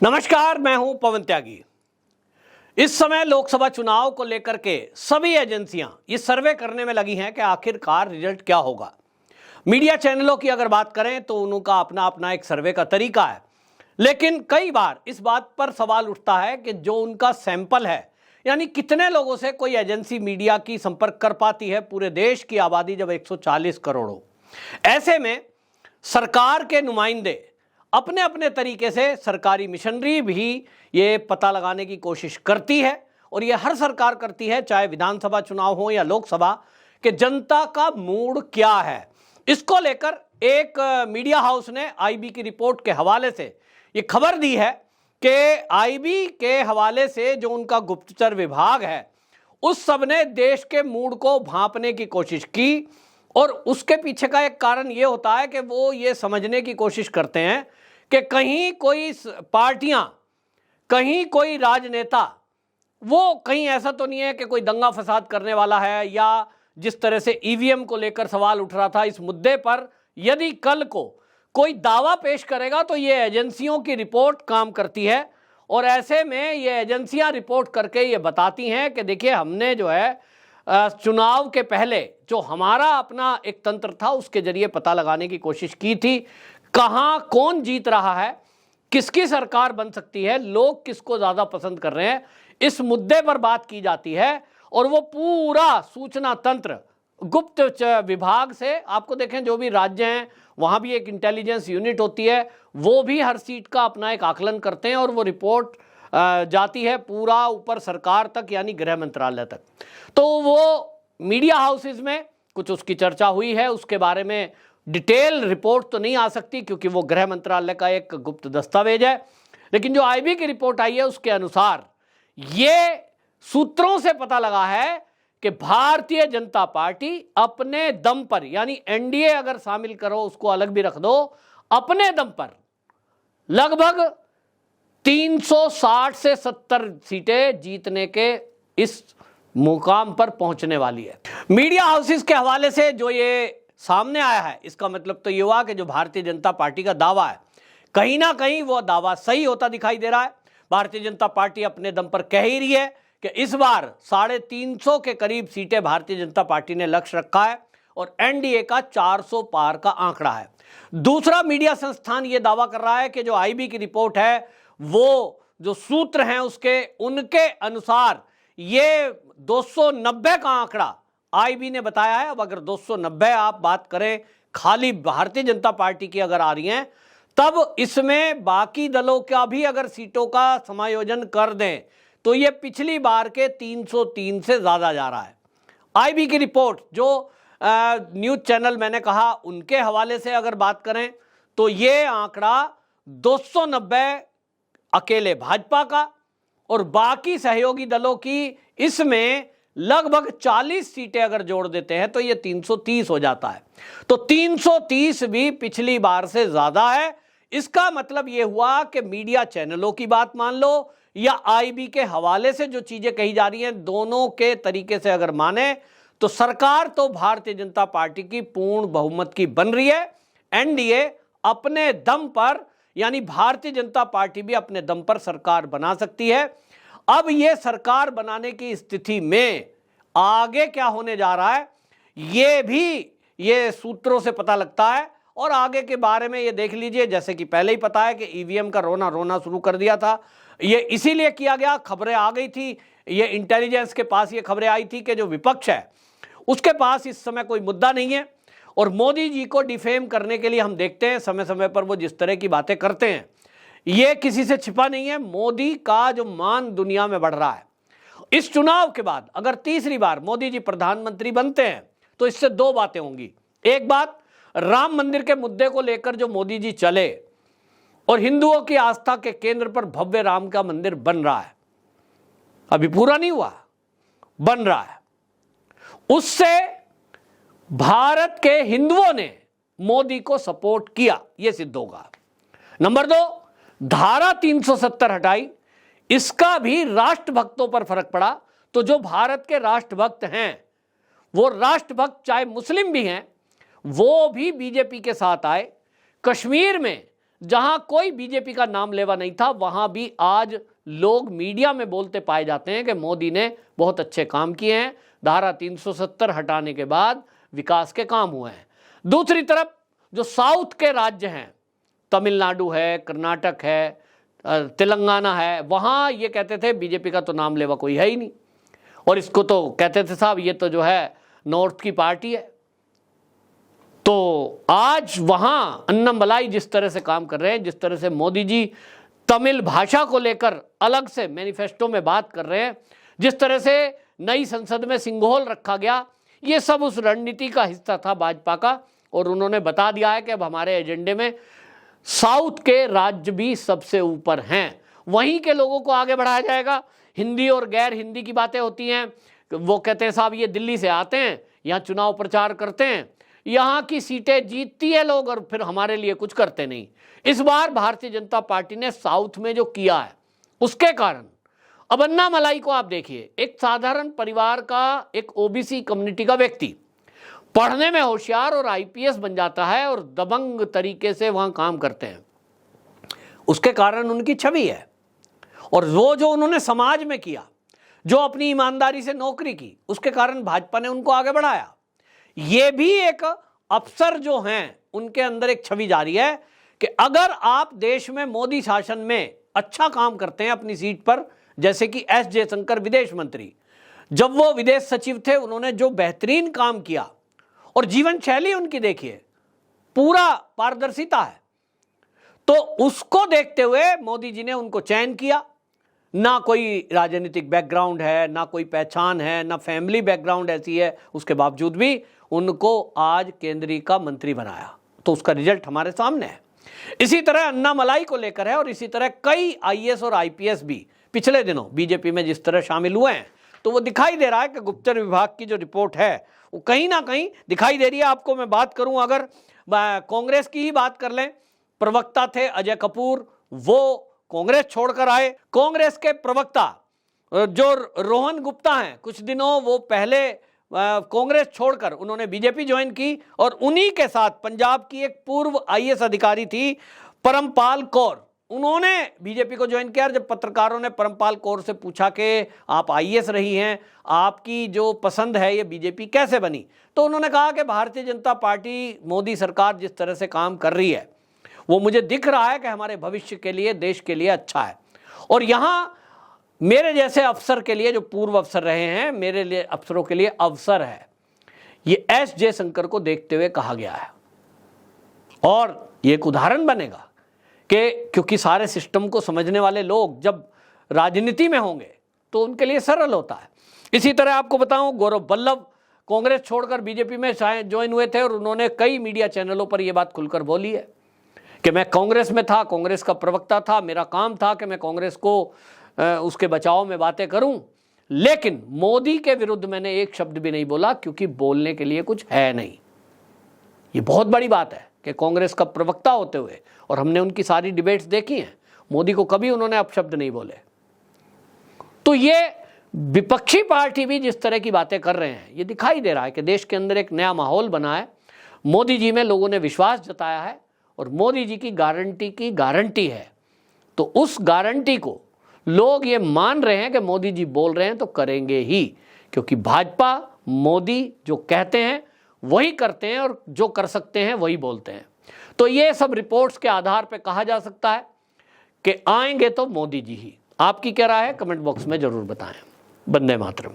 नमस्कार, मैं हूं पवन त्यागी। इस समय लोकसभा चुनाव को लेकर के सभी एजेंसियां ये सर्वे करने में लगी हैं कि आखिरकार रिजल्ट क्या होगा। मीडिया चैनलों की अगर बात करें तो उनका अपना अपना एक सर्वे का तरीका है, लेकिन कई बार इस बात पर सवाल उठता है कि जो उनका सैंपल है, यानी कितने लोगों से कोई एजेंसी मीडिया की संपर्क कर पाती है, पूरे देश की आबादी जब 140 करोड़ हो। ऐसे में सरकार के नुमाइंदे अपने अपने तरीके से, सरकारी मिशनरी भी ये पता लगाने की कोशिश करती है, और ये हर सरकार करती है, चाहे विधानसभा चुनाव हो या लोकसभा, कि जनता का मूड क्या है। इसको लेकर एक मीडिया हाउस ने आईबी की रिपोर्ट के हवाले से ये खबर दी है कि आईबी के हवाले से जो उनका गुप्तचर विभाग है, उस सब ने देश के मूड को भांपने की कोशिश की, और उसके पीछे का एक कारण ये होता है कि वो ये समझने की कोशिश करते हैं कि कहीं कोई पार्टियां, कहीं कोई राजनेता, वो कहीं ऐसा तो नहीं है कि कोई दंगा फसाद करने वाला है, या जिस तरह से ईवीएम को लेकर सवाल उठ रहा था, इस मुद्दे पर यदि कल को कोई दावा पेश करेगा तो ये एजेंसियों की रिपोर्ट काम करती है। और ऐसे में ये एजेंसियां रिपोर्ट करके ये बताती हैं कि देखिए, हमने जो है चुनाव के पहले जो हमारा अपना एक तंत्र था, उसके जरिए पता लगाने की कोशिश की थी कहां कौन जीत रहा है, किसकी सरकार बन सकती है, लोग किसको ज्यादा पसंद कर रहे हैं, इस मुद्दे पर बात की जाती है। और वो पूरा सूचना तंत्र गुप्त विभाग से, आपको देखें जो भी राज्य हैं वहां भी एक इंटेलिजेंस यूनिट होती है, वो भी हर सीट का अपना एक आकलन करते हैं, और वो रिपोर्ट जाती है पूरा ऊपर सरकार तक, यानी गृह मंत्रालय तक। तो वो मीडिया हाउसेज में कुछ उसकी चर्चा हुई है, उसके बारे में डिटेल रिपोर्ट तो नहीं आ सकती क्योंकि वो गृह मंत्रालय का एक गुप्त दस्तावेज है, लेकिन जो आईबी की रिपोर्ट आई है उसके अनुसार ये सूत्रों से पता लगा है कि भारतीय जनता पार्टी अपने दम पर, यानी एनडीए अगर शामिल करो उसको अलग भी रख दो, अपने दम पर लगभग 360 से 70 सीटें जीतने के इस मुकाम पर पहुंचने वाली है। मीडिया हाउसेस के हवाले से जो ये सामने आया है, इसका मतलब तो ये हुआ कि जो भारतीय जनता पार्टी का दावा है, कहीं ना कहीं वो दावा सही होता दिखाई दे रहा है। भारतीय जनता पार्टी अपने दम पर कह ही रही है कि इस बार 350 के करीब सीटें भारतीय जनता पार्टी ने लक्ष्य रखा है, और एनडीए का 400 पार का आंकड़ा है। दूसरा मीडिया संस्थान ये दावा कर रहा है कि जो आईबी की रिपोर्ट है, वो जो सूत्र हैं उसके, उनके अनुसार ये 290 का आंकड़ा आईबी ने बताया है। अब अगर 290 आप बात करें खाली भारतीय जनता पार्टी की अगर आ रही हैं, तब इसमें बाकी दलों का भी अगर सीटों का समायोजन कर दें तो ये पिछली बार के 303 से ज्यादा जा रहा है। आईबी की रिपोर्ट जो न्यूज चैनल मैंने कहा उनके हवाले से अगर बात करें तो ये आंकड़ा 290 अकेले भाजपा का, और बाकी सहयोगी दलों की इसमें लगभग 40 सीटें अगर जोड़ देते हैं तो ये 330 हो जाता है। तो 330 भी पिछली बार से ज्यादा है। इसका मतलब ये हुआ कि मीडिया चैनलों की बात मान लो या आईबी के हवाले से जो चीजें कही जा रही हैं, दोनों के तरीके से अगर माने तो सरकार तो भारतीय जनता पार्टी की पूर्ण बहुमत की बन रही है। एनडीए अपने दम पर, यानी भारतीय जनता पार्टी भी अपने दम पर सरकार बना सकती है। अब ये सरकार बनाने की स्थिति में आगे क्या होने जा रहा है, ये भी ये सूत्रों से पता लगता है। और आगे के बारे में ये देख लीजिए, जैसे कि पहले ही पता है कि ईवीएम का रोना शुरू कर दिया था। ये इसीलिए किया गया, खबरें आ गई थी, ये इंटेलिजेंस के पास ये खबरें आई थी कि जो विपक्ष है उसके पास इस समय कोई मुद्दा नहीं है, और मोदी जी को डिफेम करने के लिए हम देखते हैं समय समय पर वो जिस तरह की बातें करते हैं, ये किसी से छिपा नहीं है। मोदी का जो मान दुनिया में बढ़ रहा है, इस चुनाव के बाद अगर तीसरी बार मोदी जी प्रधानमंत्री बनते हैं तो इससे दो बातें होंगी। एक बात, राम मंदिर के मुद्दे को लेकर जो मोदी जी चले, और हिंदुओं की आस्था के केंद्र पर भव्य राम का मंदिर बन रहा है, अभी पूरा नहीं हुआ, बन रहा है, उससे भारत के हिंदुओं ने मोदी को सपोर्ट किया, यह सिद्ध होगा। नंबर 2, धारा 370 हटाई, इसका भी राष्ट्रभक्तों पर फर्क पड़ा। तो जो भारत के राष्ट्रभक्त हैं, वो राष्ट्रभक्त चाहे मुस्लिम भी हैं, वो भी बीजेपी के साथ आए। कश्मीर में जहां कोई बीजेपी का नाम लेवा नहीं था, वहां भी आज लोग मीडिया में बोलते पाए जाते हैं कि मोदी ने बहुत अच्छे काम किए हैं, धारा 370 हटाने के बाद विकास के काम हुए हैं। दूसरी तरफ जो साउथ के राज्य हैं, तमिलनाडु है, कर्नाटक है, तेलंगाना है, वहां ये कहते थे बीजेपी का तो नाम लेवा कोई है ही नहीं, और इसको तो कहते थे साहब ये तो जो है नॉर्थ की पार्टी है। तो आज वहां अन्नामलाई जिस तरह से काम कर रहे हैं, जिस तरह से मोदी जी तमिल भाषा को लेकर अलग से मैनिफेस्टो में बात कर रहे हैं, जिस तरह से नई संसद में सिंघोल रखा गया, ये सब उस रणनीति का हिस्सा था भाजपा का। और उन्होंने बता दिया है कि अब हमारे एजेंडे में साउथ के राज्य भी सबसे ऊपर हैं, वहीं के लोगों को आगे बढ़ाया जाएगा। हिंदी और गैर हिंदी की बातें होती हैं, वो कहते हैं साहब ये दिल्ली से आते हैं, यहाँ चुनाव प्रचार करते हैं, यहाँ की सीटें जीतती है लोग और फिर हमारे लिए कुछ करते नहीं। इस बार भारतीय जनता पार्टी ने साउथ में जो किया है उसके कारण अब अन्नामलाई को आप देखिए, एक साधारण परिवार का, एक ओबीसी कम्युनिटी का व्यक्ति पढ़ने में होशियार और आईपीएस बन जाता है और दबंग तरीके से वहां काम करते हैं। उसके कारण उनकी छवि है, और वो जो उन्होंने समाज में किया, जो अपनी ईमानदारी से नौकरी की, उसके कारण भाजपा ने उनको आगे बढ़ाया। ये भी एक अफसर जो हैं उनके अंदर एक छवि जारी है कि अगर आप देश में मोदी शासन में अच्छा काम करते हैं अपनी सीट पर, जैसे कि एस जयशंकर विदेश मंत्री, जब वो विदेश सचिव थे, उन्होंने जो बेहतरीन काम किया, और जीवन शैली उनकी देखिए, पूरा पारदर्शिता है, तो उसको देखते हुए मोदी जी ने उनको चयन किया। ना कोई राजनीतिक बैकग्राउंड है, ना कोई पहचान है, ना फैमिली बैकग्राउंड ऐसी है, उसके बावजूद भी उनको आज केंद्रीय का मंत्री बनाया, तो उसका रिजल्ट हमारे सामने है। इसी तरह अन्नामलाई को लेकर है, और इसी तरह कई आईएएस और आईपीएस भी पिछले दिनों बीजेपी में जिस तरह शामिल हुए हैं, तो वो दिखाई दे रहा है कि गुप्तचर विभाग की जो रिपोर्ट है वो कहीं ना कहीं दिखाई दे रही है। आपको मैं बात करूं, अगर कांग्रेस की ही बात कर लें, प्रवक्ता थे अजय कपूर, वो कांग्रेस छोड़कर आए। कांग्रेस के प्रवक्ता जो रोहन गुप्ता हैं, कुछ दिनों वो पहले कांग्रेस छोड़कर उन्होंने बीजेपी ज्वाइन की, और उन्हीं के साथ पंजाब की एक पूर्व आईएएस अधिकारी थी परमपाल कौर, उन्होंने बीजेपी को ज्वाइन किया। जब पत्रकारों ने परमपाल कौर से पूछा कि आप आईएएस रही हैं, आपकी जो पसंद है ये बीजेपी कैसे बनी, तो उन्होंने कहा कि भारतीय जनता पार्टी, मोदी सरकार जिस तरह से काम कर रही है वो मुझे दिख रहा है कि हमारे भविष्य के लिए, देश के लिए अच्छा है, और यहाँ मेरे जैसे अफसर के लिए, जो पूर्व अफसर रहे हैं, मेरे लिए अफसरों के लिए अवसर है। ये एस जयशंकर को देखते हुए कहा गया है, और ये एक उदाहरण बनेगा कि क्योंकि सारे सिस्टम को समझने वाले लोग जब राजनीति में होंगे तो उनके लिए सरल होता है। इसी तरह आपको बताऊं, गौरव वल्लभ कांग्रेस छोड़कर बीजेपी में ज्वाइन हुए थे, और उन्होंने कई मीडिया चैनलों पर यह बात खुलकर बोली है कि मैं कांग्रेस में था, कांग्रेस का प्रवक्ता था, मेरा काम था कि मैं कांग्रेस को उसके बचाव में बातें करूं, लेकिन मोदी के विरुद्ध मैंने एक शब्द भी नहीं बोला, क्योंकि बोलने के लिए कुछ है नहीं। ये बहुत बड़ी बात है कि कांग्रेस का प्रवक्ता होते हुए, और हमने उनकी सारी डिबेट्स देखी हैं, मोदी को कभी उन्होंने अपशब्द नहीं बोले। तो ये विपक्षी पार्टी भी जिस तरह की बातें कर रहे हैं, ये दिखाई दे रहा है कि देश के अंदर एक नया माहौल बना है, मोदी जी में लोगों ने विश्वास जताया है, और मोदी जी की गारंटी है, तो उस गारंटी को लोग ये मान रहे हैं कि मोदी जी बोल रहे हैं तो करेंगे ही, क्योंकि भाजपा, मोदी जो कहते हैं वही करते हैं, और जो कर सकते हैं वही बोलते हैं। तो ये सब रिपोर्ट्स के आधार पर कहा जा सकता है कि आएंगे तो मोदी जी ही। आपकी क्या राय है, कमेंट बॉक्स में जरूर बताएं। वंदे मातरम।